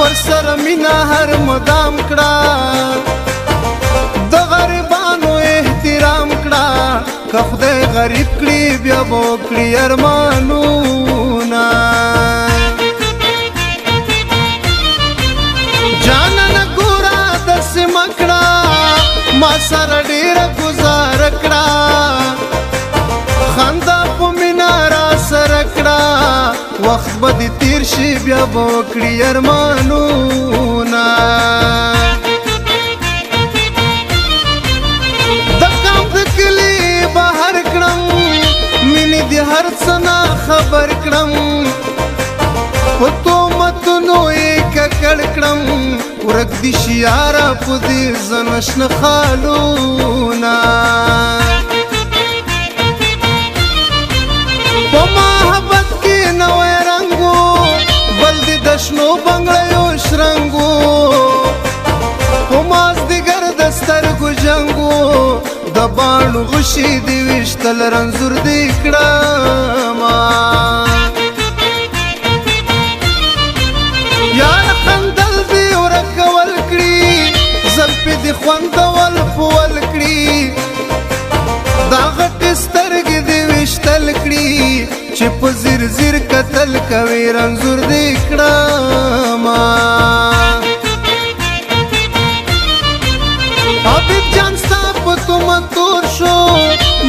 ورسره مینا هر مدام کړه د غریبانو احترام کړه که خدای غریب کړي بیا به وکړي ارمانونه جانانه ګوره داسې مه کړه ما سره ډېره ګزاره کړه خندا په مینه راسره کړه وخت به دې تېر شي بیا به وکړي ارمانونه د کام د کلي بهر کړم مینې دې هر څه نه خبر کړم په تهمتونو یې ککړ کړم ورک دي شي یاره په دې زنه شنه خالونه په محبت کې نوی رنګو بل دې د شنو بنګړیو شرنګو په مازدیګر د سترګو جنګو د باڼو غشي دې ویشتل رنځور دې کړمه یار خندل دې ورکول کړي زلفې دې خوندول پول کړي دا غټې سترګې دې ویشتل کړي چې په زیر زیر کتل کوي رنځور دې کړمه حبیب جان ستا په تمه تور شو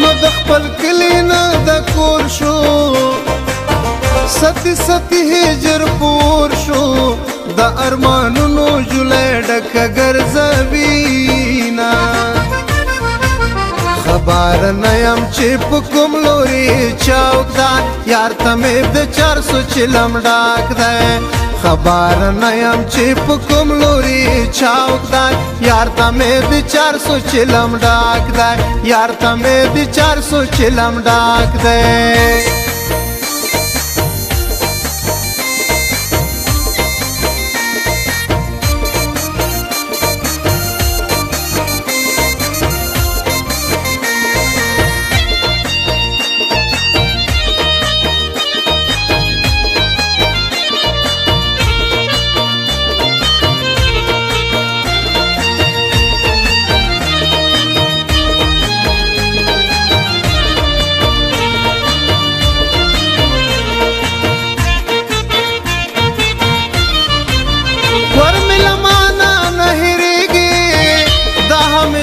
نو د خپل کلي نه د کور شو ستی ستی هجر پور شو د ارمانونو جولی ډکه ګرځوینه خبر نه یم چې په کوم لوري چوک ده یار ته مې د 400 چلم ډاک دی خبر نه یم چې په کوم لوري چوک ده یار ته مې د 400 چلم ډاک دی یار ته مې د 400 چلم ډاک دی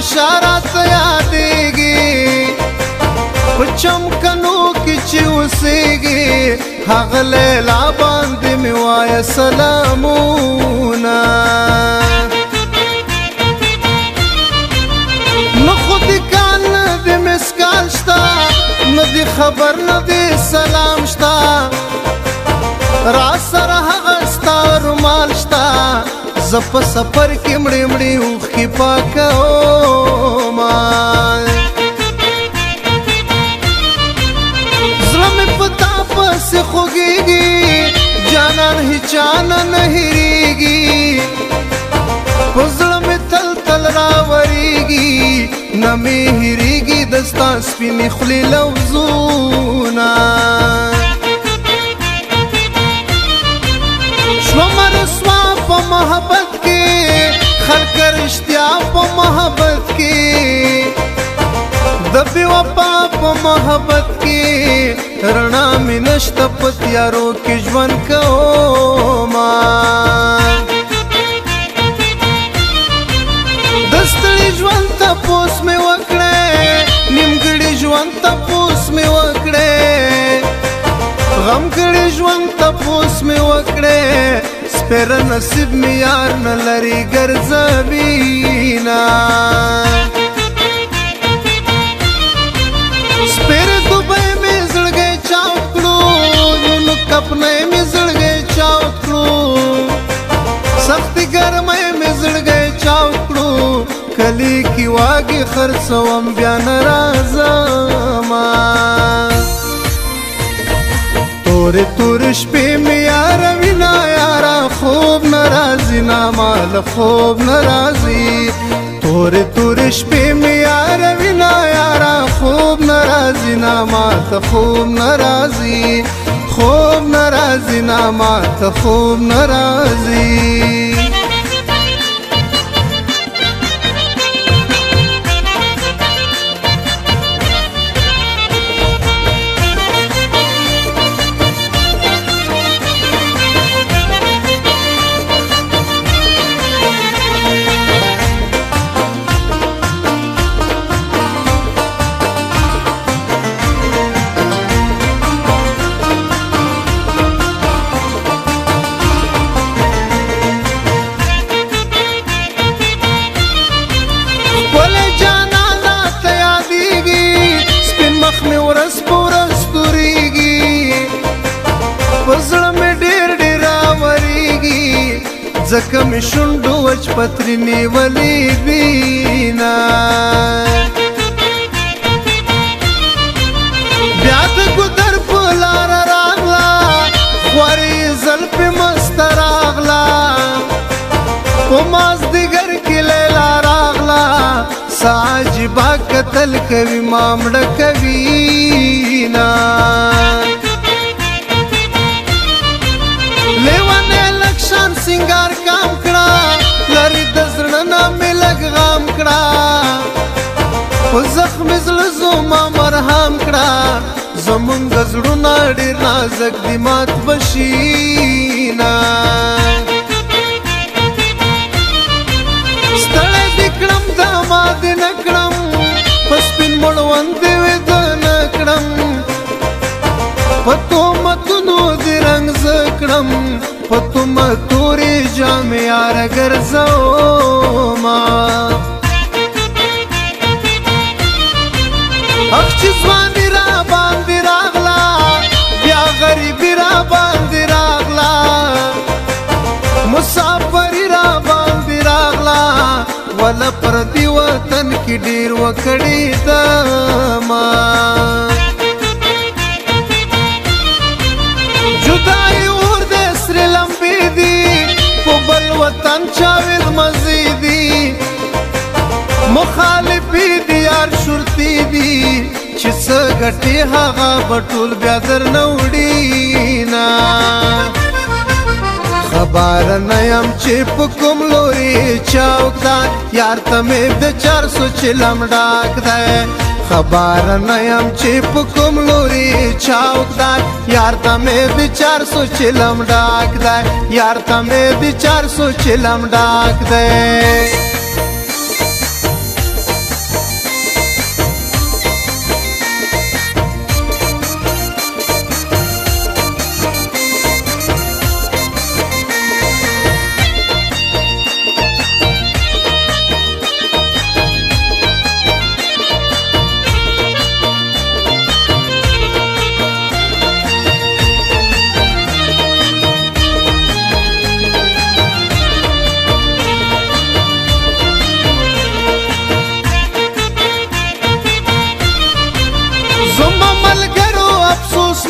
اشارات یادېږي په چمکنو کې چې اوسېږي هغه لیلا باندې مې وایه سلامونه نه خو دې کال نه دې مسکال شته نه دې خبر نه دې سلام شته را سره هغه ستا رومال شته زه په سفر کې مړې مړې اوښکې پاکومه زړه مې په تا پسې خوږېږي جانان هیچا نه هېرېږي په زړه مې تل تل راورېږي نه مې هېرېږي د ستا سپینې خولې لوظونه شومه رسوا په محبت کې خلک رښتیا په محبت کې د بې وفا په محبت کې رڼا مې نشته په تیارو کې ژوند کومه د ستړي ژوند تپوس مې وکړی نیمګړي ژوند تپوس مې وکړی غمګړي ژوند تپوس مې وکړی سپېره نصیب مې یار نه لري ګرځوینه سپېره دوبۍ مې زړګی چاود کړو نو کپنۍ مې زړګی چاود کړو سختې ګرمۍ مې زړګی چاود کړو کلي کې واګې خرڅوم بیا نه راځمه تورې تورې شپې مې یاره وینا یاره خوب نه راځي نه مال خوب نه راځي تورې تورې شپې مې یاره وینا یاره خوب نه راځي نه ماته خوب نه راځي خوب ناراضي نه ماته خوب ناراضي ځکه مې شونډو وچ پتري نیولې دينا بیا د ګودر په لار راغلا خورې زلفې مست راغلا په مازدیګر کې لیلا راغلا ساجبا قتل کوي مامړه کوي نا سنگار کام کړه لري د زړه نه مې لږ غام کړه په زخم زړه زما مرهم کړه زمونږ زړونه ډېر نازک دي مات بشي نه ستړی دې کړم دما دې نه کړم په سپین مړوند دې ویده نه کړم په تهمتونو دې رنګ زه کړم په تورې جامې یاره ګرځوما اخ چې ځواني را باندې راغلا بیا غریبي را باندې راغلا مسافري را باندې راغلا ولا پردي وطن کې ډېر وکړې دما جدائی اور دے سری لمبی دی پو بل وطن چاوید مزیدی مخالفی دی یار شرطی دی چی سا گٹی حقا بطول بیادر نوڑینا خبار نیم چی پکم لوری چاوک دا یار تمیب دا 400 چلم ڈاک دا خبر نیم چې په کوم لوري چاوکدار یار ته مې د 400 چلم ډاک دی یار ته مې د 400 چلم ډاک دی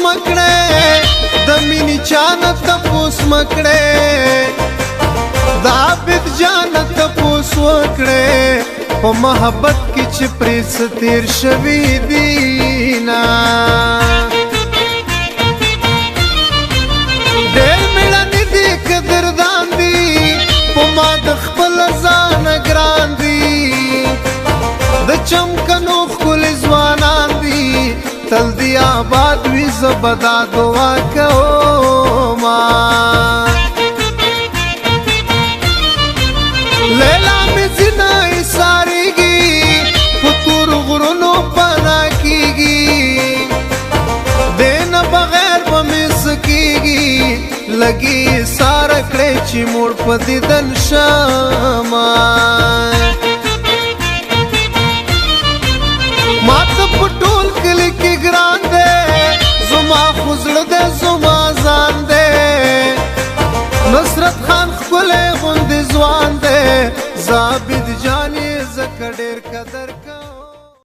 مکړه د مینې چانه تپوس مکړه د عابد جانه تپوس وکړه په محبت کې چې پرې څه تیر شوي دي نه ډېر مېړنې دي قدردان دي په ما د خپل ځان ګران دي د چمکنو ښکلي ځوانان دي تل دی آباد وی زبدا دعا کوما لیلا می زنا ایساریگی پتور غرونو پنا کیگی دین بغیر بمی سکیگی لگی سارکڑے چی موڑ پا دیدن شاما مات پټول کلی کې ګران دے زما خوزړه دے زما ځان دے نصرت خان خپل غوندې ځوان دے زابد جانې زکه ډېر قدر